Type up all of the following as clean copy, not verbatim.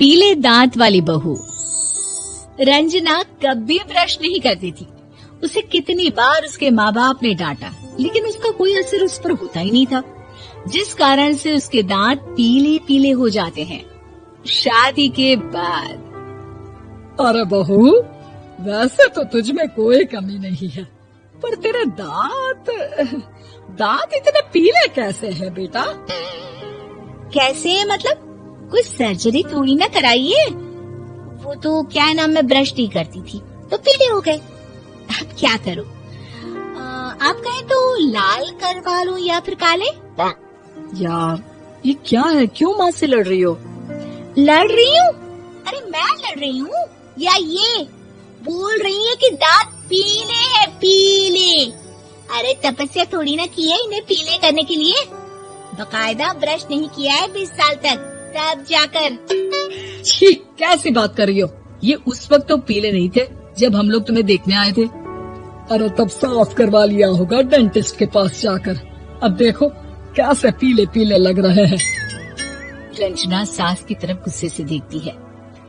पीले दांत वाली बहू। रंजना कभी ब्रश नहीं करती थी। उसे कितनी बार उसके माँ बाप ने डांटा, लेकिन उसका कोई असर उस पर होता ही नहीं था, जिस कारण से उसके दांत पीले पीले हो जाते हैं। शादी के बाद। अरे बहू, वैसे तो तुझ में कोई कमी नहीं है, पर तेरे दांत इतने पीले कैसे हैं बेटा? कैसे मतलब? कोई सर्जरी थोड़ी ना कराइए। वो तो क्या नाम, मैं ब्रश नहीं करती थी तो पीले हो गए। अब क्या करूं? आप कहें तो लाल करवा लूं या फिर काले? यार ये क्या है, क्यों माँ से लड़ रही हो? लड़ रही हूँ? अरे मैं लड़ रही हूँ या ये बोल रही है कि दांत पीले हैं, पीले। अरे तपस्या थोड़ी ना की है इन्हें पीले करने के लिए। बकायदा ब्रश नहीं किया है 20 साल तक, तब जाकर। छी, कैसी बात कर रही हो? ये उस वक्त तो पीले नहीं थे जब हम लोग तुम्हें देखने आए थे। अरे तब साफ करवा लिया होगा डेंटिस्ट के पास जाकर। अब देखो कैसे पीले पीले लग रहे हैं। रंजना सास की तरफ गुस्से से देखती है।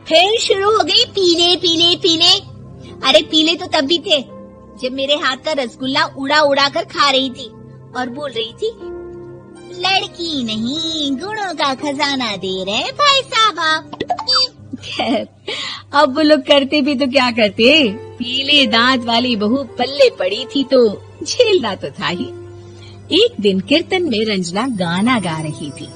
फिर शुरू हो गई पीले पीले पीले। अरे पीले तो तब भी थे जब मेरे हाथ का रसगुल्ला उड़ा उड़ा कर खा रही थी और बोल रही थी, लड़की नहीं गुणों का खजाना दे रहे भाई साहब। खैर अब वो लोग करते भी तो क्या करते, पीले दांत वाली बहू पल्ले पड़ी थी तो झेलना तो था ही। एक दिन कीर्तन में रंजना गाना गा रही थी।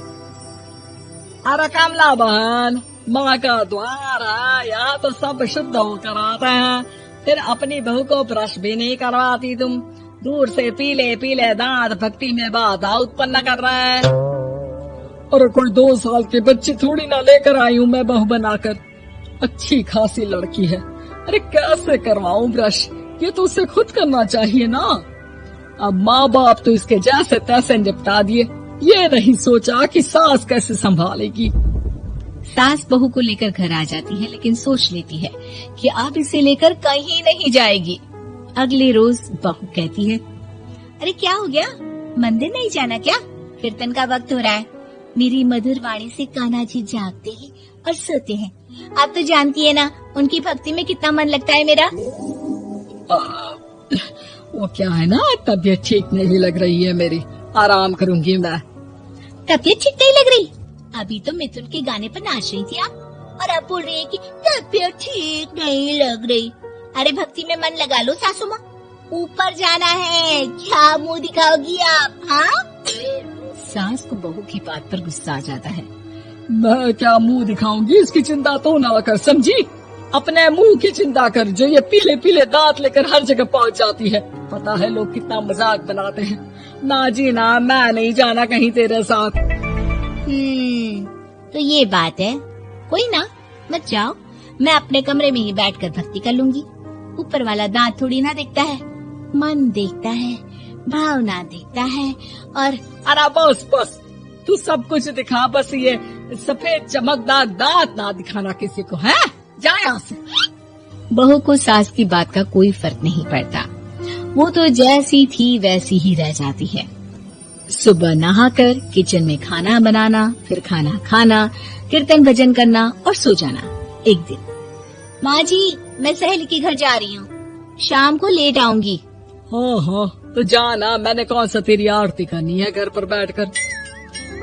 अरे कमला बहन, माँ का द्वार है, यहाँ तो सब शुद्ध होकर आते हैं, फिर अपनी बहू को ब्रश भी नहीं करवाती तुम। दूर से पीले पीले दांत भक्ति में बाधा उत्पन्न कर रहे हैं। अरे कोई 2 साल के बच्चे थोड़ी ना लेकर आई हूँ मैं बहू बनाकर। अच्छी खासी लड़की है, अरे कैसे करवाऊं ब्रश? ये तो उसे खुद करना चाहिए ना। अब माँ बाप तो इसके जैसे तैसे निपटा दिए, ये नहीं सोचा कि सास कैसे संभालेगी। सास बहू को लेकर घर आ जाती है, लेकिन सोच लेती है कि अब इसे लेकर कहीं नहीं जाएगी। अगले रोज बहू कहती है, अरे क्या हो गया, मंदिर नहीं जाना क्या? कीर्तन का वक्त हो रहा है। मेरी मधुर वाणी से कान्हा जी जागते हैं और सोते हैं। आप तो जानती है ना उनकी भक्ति में कितना मन लगता है मेरा। वो क्या है ना, तबीयत ठीक नहीं लग रही है मेरी, आराम करूंगी मैं। तबीयत ठीक नहीं लग रही? अभी तो मिथुन के गाने पर नाच रही थी आप, और अब बोल रही है कि तबीयत ठीक नहीं लग रही। अरे भक्ति में मन लगा लो सासू माँ, ऊपर जाना है, क्या मुंह दिखाओगी आप? हाँ? सास को बहू की बात पर गुस्सा आ जाता है। मैं क्या मुंह दिखाऊंगी, इसकी चिंता तो ना कर, समझी? अपने मुंह की चिंता कर, जो ये पीले पीले दांत लेकर हर जगह पहुंच जाती है। पता है लोग कितना मजाक बनाते हैं। ना जी ना, मैं नहीं जाना कहीं तेरे साथ। तो ये बात है। कोई ना, मत जाओ, मैं अपने कमरे में ही बैठकर भक्ति कर लूंगी। ऊपर वाला दांत थोड़ी ना देखता है, मन देखता है, भावना देखता है। और अरे बस बस, तू सब कुछ दिखा, बस ये सफेद चमकदार दांत ना दिखाना किसी को, है? जा यहाँ से। बहू को सास की बात का कोई फर्क नहीं पड़ता, वो तो जैसी थी वैसी ही रह जाती है। सुबह नहाकर किचन में खाना बनाना, फिर खाना खाना, कीर्तन भजन करना और सो जाना। एक दिन, माँ जी मैं सहेली के घर जा रही हूँ, शाम को लेट आऊंगी। हाँ हाँ तो जाना, मैंने कौन सा तेरी आरती करनी है घर पर बैठकर।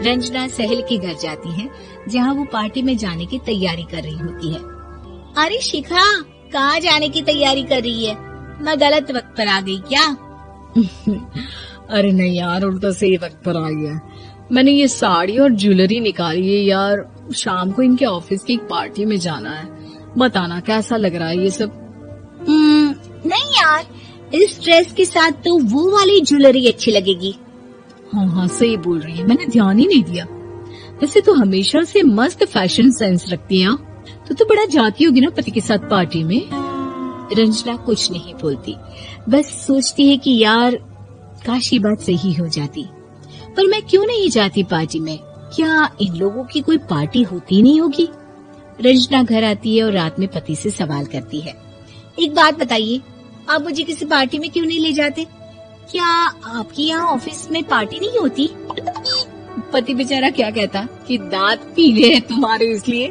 रंजना सहेली के घर जाती है, जहाँ वो पार्टी में जाने की तैयारी कर रही होती है। अरे शिखा, कहाँ जाने की तैयारी कर रही है? मैं गलत वक्त पर आ गई क्या? अरे नहीं यार, उल्टा सही वक्त पर आई है। मैंने ये साड़ी और ज्वेलरी निकाली है यार, शाम को इनके ऑफिस की एक पार्टी में जाना है। बताना कैसा लग रहा है ये सब? नहीं यार, इस ड्रेस के साथ तो वो वाली ज्वेलरी अच्छी लगेगी। हाँ हाँ सही बोल रही है, मैंने ध्यान ही नहीं दिया। वैसे तो हमेशा से मस्त फैशन सेंस रखती है। तो बड़ा जाती होगी ना पति के साथ पार्टी में। रंजना कुछ नहीं बोलती, बस सोचती है कि यार काश ये बात सही हो जाती, पर मैं क्यों नहीं जाती पार्टी में? क्या इन लोगों की कोई पार्टी होती नहीं होगी? रंजना घर आती है और रात में पति से सवाल करती है, एक बात बताइए, आप मुझे किसी पार्टी में क्यों नहीं ले जाते? क्या आपके यहाँ ऑफिस में पार्टी नहीं होती? पति बेचारा क्या कहता कि दांत पीले हैं तुम्हारे इसलिए।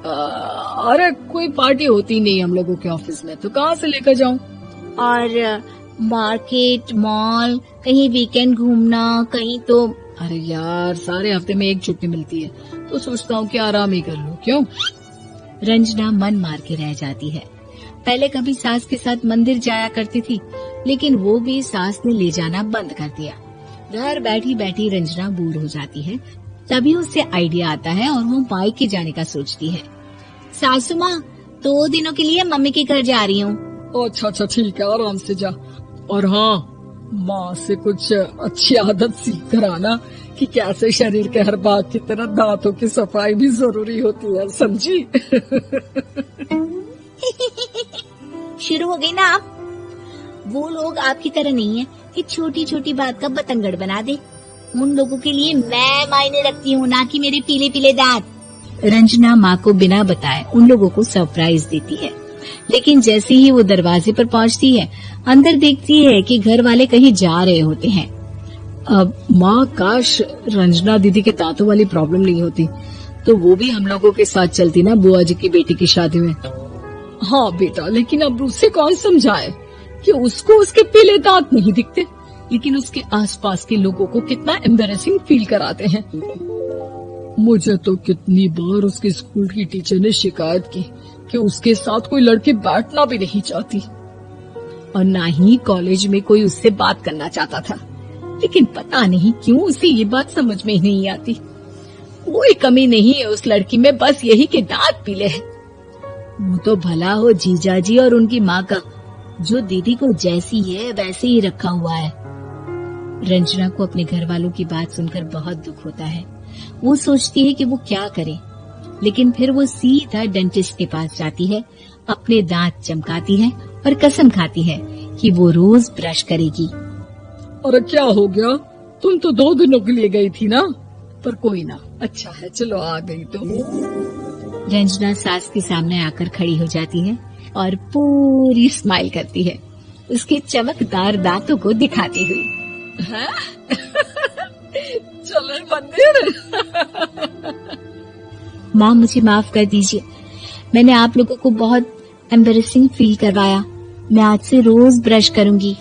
अरे कोई पार्टी होती नहीं हम लोगों के ऑफिस में, तो कहाँ से लेकर जाऊं? और मार्केट, मॉल, कहीं वीकेंड घूमना, कहीं तो। अरे यार, सारे हफ्ते में एक छुट्टी मिलती है, तो सोचता हूँ कि आराम ही कर लूं। क्यों? रंजना मन मार के रह जाती है। पहले कभी सास के साथ मंदिर जाया करती थी, लेकिन वो भी सास ने ले जाना बंद कर दिया। घर बैठी बैठी रंजना बोर हो जाती है। तभी उसे आइडिया आता है और वो मायके जाने का सोचती है। सासू माँ, 2 दिनों के लिए मम्मी के घर जा रही हूँ। अच्छा ठीक है, आराम से जा। और हाँ, माँ से कुछ अच्छी आदत सीख कर आना कि कैसे शरीर के हर भाग की तरह दांतों की सफाई भी जरूरी होती है, समझी? शुरू हो गई ना आप। वो लोग आपकी तरह नहीं है कि छोटी छोटी बात का बतंगड़ बना दे। उन लोगों के लिए मैं मायने रखती हूँ, ना कि मेरे पीले पीले दांत। रंजना माँ को बिना बताए उन लोगों को सरप्राइज देती है, लेकिन जैसे ही वो दरवाजे पर पहुँचती है, अंदर देखती है कि घर वाले कहीं जा रहे होते हैं। अब माँ, काश रंजना दीदी के दांतों वाली प्रॉब्लम नहीं होती, तो वो भी हम लोगों के साथ चलती ना बुआ जी की बेटी की शादी में। हाँ बेटा, लेकिन अब उसे कौन समझाए कि उसको उसके पीले दांत नहीं दिखते, लेकिन उसके आसपास के लोगों को कितना एम्बैरेसिंग फील कराते हैं। मुझे तो कितनी बार उसके स्कूल की टीचर ने शिकायत की कि उसके साथ कोई लड़की बैठना भी नहीं चाहती, और ना ही कॉलेज में कोई उससे बात करना चाहता था। लेकिन पता नहीं क्यों उसे ये बात समझ में ही नहीं आती। कोई कमी नहीं है उस लड़की में, बस यही कि दांत पीले हैं। वो तो भला हो जीजाजी और उनकी माँ का, जो दीदी को जैसी है वैसे ही रखा हुआ है। रंजना को अपने घर वालों की बात सुनकर बहुत दुख होता है। वो सोचती है कि वो क्या करे, लेकिन फिर वो सीधा डेंटिस्ट के पास जाती है, अपने दांत चमकाती है और कसम खाती है कि वो रोज ब्रश करेगी। अरे क्या हो गया? तुम तो 2 दिनों के लिए गई थी ना। पर कोई ना, अच्छा है, चलो आ गई तो। रंजना सास के सामने आकर खड़ी हो जाती है और पूरी स्माइल करती है, उसके चमकदार दांतों को दिखाती हुई। चलो मंदिर। माँ, मुझे माफ कर दीजिए, मैंने आप लोगों को बहुत एम्बैरेसिंग फील करवाया। मैं आज से रोज ब्रश करूंगी।